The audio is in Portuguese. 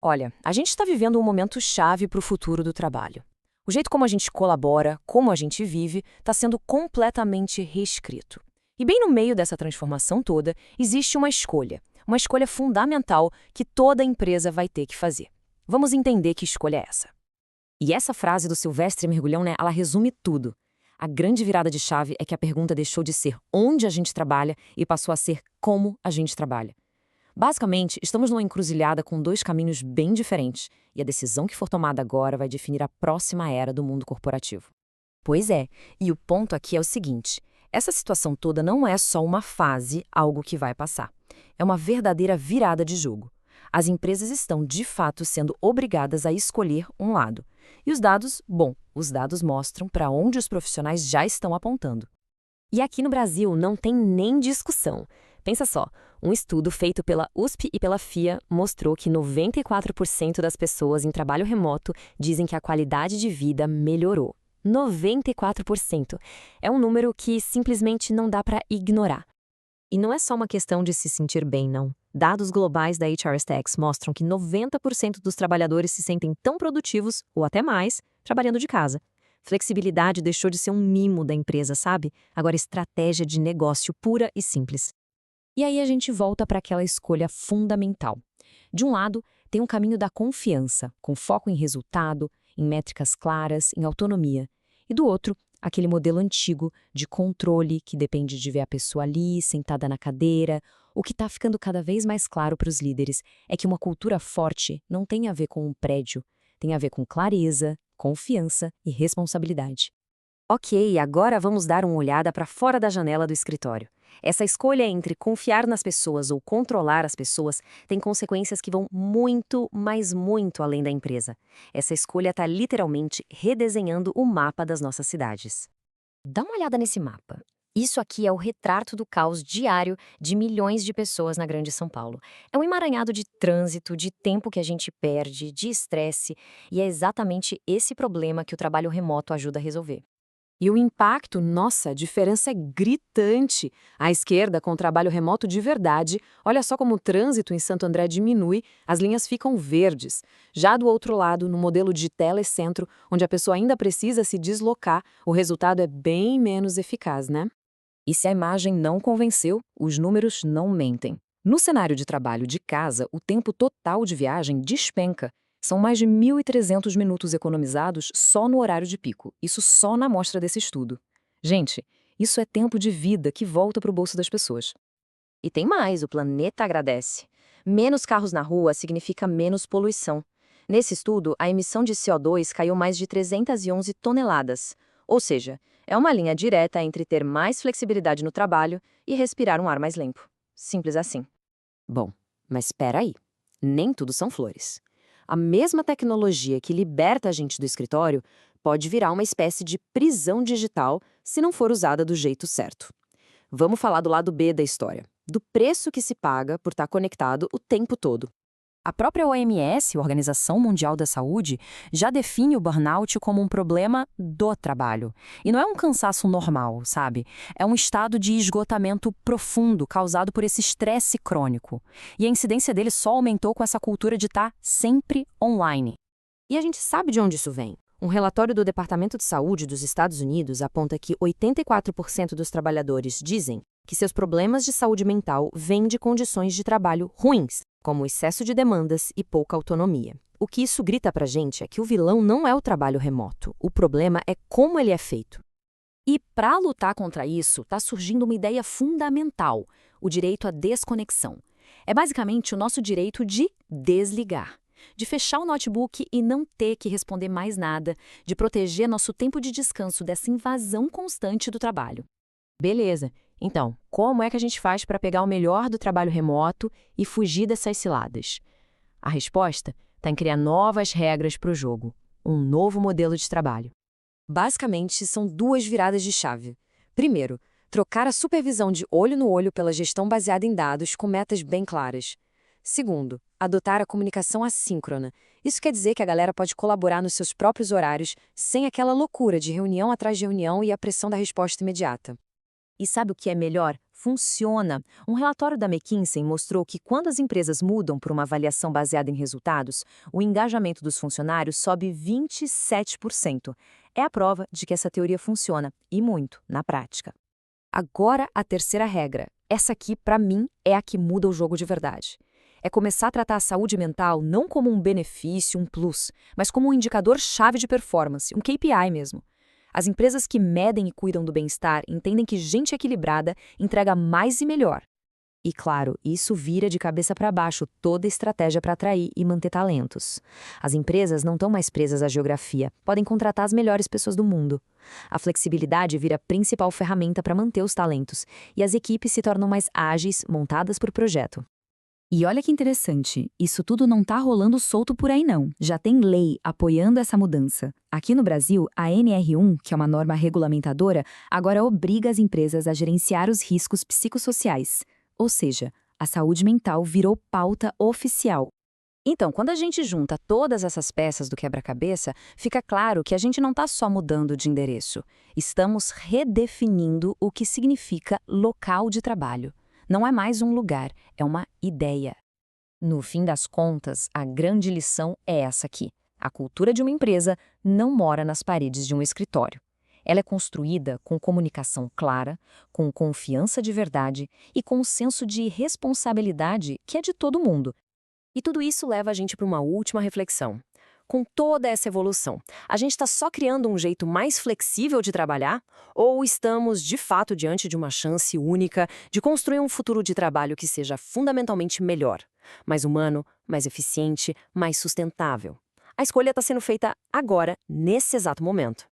Olha, a gente está vivendo um momento chave para o futuro do trabalho. O jeito como a gente colabora, como a gente vive, está sendo completamente reescrito. E bem no meio dessa transformação toda, existe uma escolha fundamental que toda empresa vai ter que fazer. Vamos entender que escolha é essa. E essa frase do Silvestre Mergulhão, né, ela resume tudo. A grande virada de chave é que a pergunta deixou de ser onde a gente trabalha e passou a ser como a gente trabalha. Basicamente, estamos numa encruzilhada com dois caminhos bem diferentes, e a decisão que for tomada agora vai definir a próxima era do mundo corporativo. Pois é, e o ponto aqui é o seguinte: essa situação toda não é só uma fase, algo que vai passar. É uma verdadeira virada de jogo. As empresas estão, de fato, sendo obrigadas a escolher um lado. E os dados, bom, os dados mostram para onde os profissionais já estão apontando. E aqui no Brasil não tem nem discussão. Pensa só, um estudo feito pela USP e pela FIA mostrou que 94% das pessoas em trabalho remoto dizem que a qualidade de vida melhorou. 94%. É um número que simplesmente não dá para ignorar. E não é só uma questão de se sentir bem, não. Dados globais da HR Stacks mostram que 90% dos trabalhadores se sentem tão produtivos, ou até mais, trabalhando de casa. Flexibilidade deixou de ser um mimo da empresa, sabe? Agora estratégia de negócio pura e simples. E aí a gente volta para aquela escolha fundamental. De um lado, tem um caminho da confiança, com foco em resultado, em métricas claras, em autonomia. E do outro, aquele modelo antigo de controle que depende de ver a pessoa ali, sentada na cadeira. O que está ficando cada vez mais claro para os líderes é que uma cultura forte não tem a ver com um prédio, tem a ver com clareza, confiança e responsabilidade. Ok, agora vamos dar uma olhada para fora da janela do escritório. Essa escolha entre confiar nas pessoas ou controlar as pessoas tem consequências que vão muito, mas muito além da empresa. Essa escolha está literalmente redesenhando o mapa das nossas cidades. Dá uma olhada nesse mapa. Isso aqui é o retrato do caos diário de milhões de pessoas na Grande São Paulo. É um emaranhado de trânsito, de tempo que a gente perde, de estresse, e é exatamente esse problema que o trabalho remoto ajuda a resolver. E o impacto, nossa, a diferença é gritante. À esquerda, com o trabalho remoto de verdade, olha só como o trânsito em Santo André diminui, as linhas ficam verdes. Já do outro lado, no modelo de telecentro, onde a pessoa ainda precisa se deslocar, o resultado é bem menos eficaz, né? E se a imagem não convenceu, os números não mentem. No cenário de trabalho de casa, o tempo total de viagem despenca. São mais de 1.300 minutos economizados só no horário de pico, isso só na amostra desse estudo. Gente, isso é tempo de vida que volta para o bolso das pessoas. E tem mais, o planeta agradece. Menos carros na rua significa menos poluição. Nesse estudo, a emissão de CO2 caiu mais de 311 toneladas. Ou seja, é uma linha direta entre ter mais flexibilidade no trabalho e respirar um ar mais limpo. Simples assim. Bom, mas espera aí. Nem tudo são flores. A mesma tecnologia que liberta a gente do escritório pode virar uma espécie de prisão digital se não for usada do jeito certo. Vamos falar do lado B da história, do preço que se paga por estar conectado o tempo todo. A própria OMS, Organização Mundial da Saúde, já define o burnout como um problema do trabalho. E não é um cansaço normal, sabe? É um estado de esgotamento profundo causado por esse estresse crônico. E a incidência dele só aumentou com essa cultura de estar sempre online. E a gente sabe de onde isso vem. Um relatório do Departamento de Saúde dos Estados Unidos aponta que 84% dos trabalhadores dizem que seus problemas de saúde mental vêm de condições de trabalho ruins, como excesso de demandas e pouca autonomia. O que isso grita pra gente é que o vilão não é o trabalho remoto, o problema é como ele é feito. E para lutar contra isso, está surgindo uma ideia fundamental, o direito à desconexão. É basicamente o nosso direito de desligar, de fechar o notebook e não ter que responder mais nada, de proteger nosso tempo de descanso dessa invasão constante do trabalho. Beleza. Então, como é que a gente faz para pegar o melhor do trabalho remoto e fugir dessas ciladas? A resposta está em criar novas regras para o jogo, um novo modelo de trabalho. Basicamente, são duas viradas de chave. Primeiro, trocar a supervisão de olho no olho pela gestão baseada em dados com metas bem claras. Segundo, adotar a comunicação assíncrona. Isso quer dizer que a galera pode colaborar nos seus próprios horários, sem aquela loucura de reunião atrás de reunião e a pressão da resposta imediata. E sabe o que é melhor? Funciona. Um relatório da McKinsey mostrou que quando as empresas mudam para uma avaliação baseada em resultados, o engajamento dos funcionários sobe 27%. É a prova de que essa teoria funciona, e muito, na prática. Agora, a terceira regra. Essa aqui, para mim, é a que muda o jogo de verdade. É começar a tratar a saúde mental não como um benefício, um plus, mas como um indicador-chave de performance, um KPI mesmo. As empresas que medem e cuidam do bem-estar entendem que gente equilibrada entrega mais e melhor. E claro, isso vira de cabeça para baixo toda a estratégia para atrair e manter talentos. As empresas não estão mais presas à geografia, podem contratar as melhores pessoas do mundo. A flexibilidade vira a principal ferramenta para manter os talentos, e as equipes se tornam mais ágeis, montadas por projeto. E olha que interessante, isso tudo não tá rolando solto por aí não. Já tem lei apoiando essa mudança. Aqui no Brasil, a NR1, que é uma norma regulamentadora, agora obriga as empresas a gerenciar os riscos psicossociais. Ou seja, a saúde mental virou pauta oficial. Então, quando a gente junta todas essas peças do quebra-cabeça, fica claro que a gente não está só mudando de endereço. Estamos redefinindo o que significa local de trabalho. Não é mais um lugar, é uma ideia. No fim das contas, a grande lição é essa aqui. A cultura de uma empresa não mora nas paredes de um escritório. Ela é construída com comunicação clara, com confiança de verdade e com um senso de responsabilidade que é de todo mundo. E tudo isso leva a gente para uma última reflexão. Com toda essa evolução, a gente está só criando um jeito mais flexível de trabalhar? Ou estamos, de fato, diante de uma chance única de construir um futuro de trabalho que seja fundamentalmente melhor, mais humano, mais eficiente, mais sustentável? A escolha está sendo feita agora, nesse exato momento.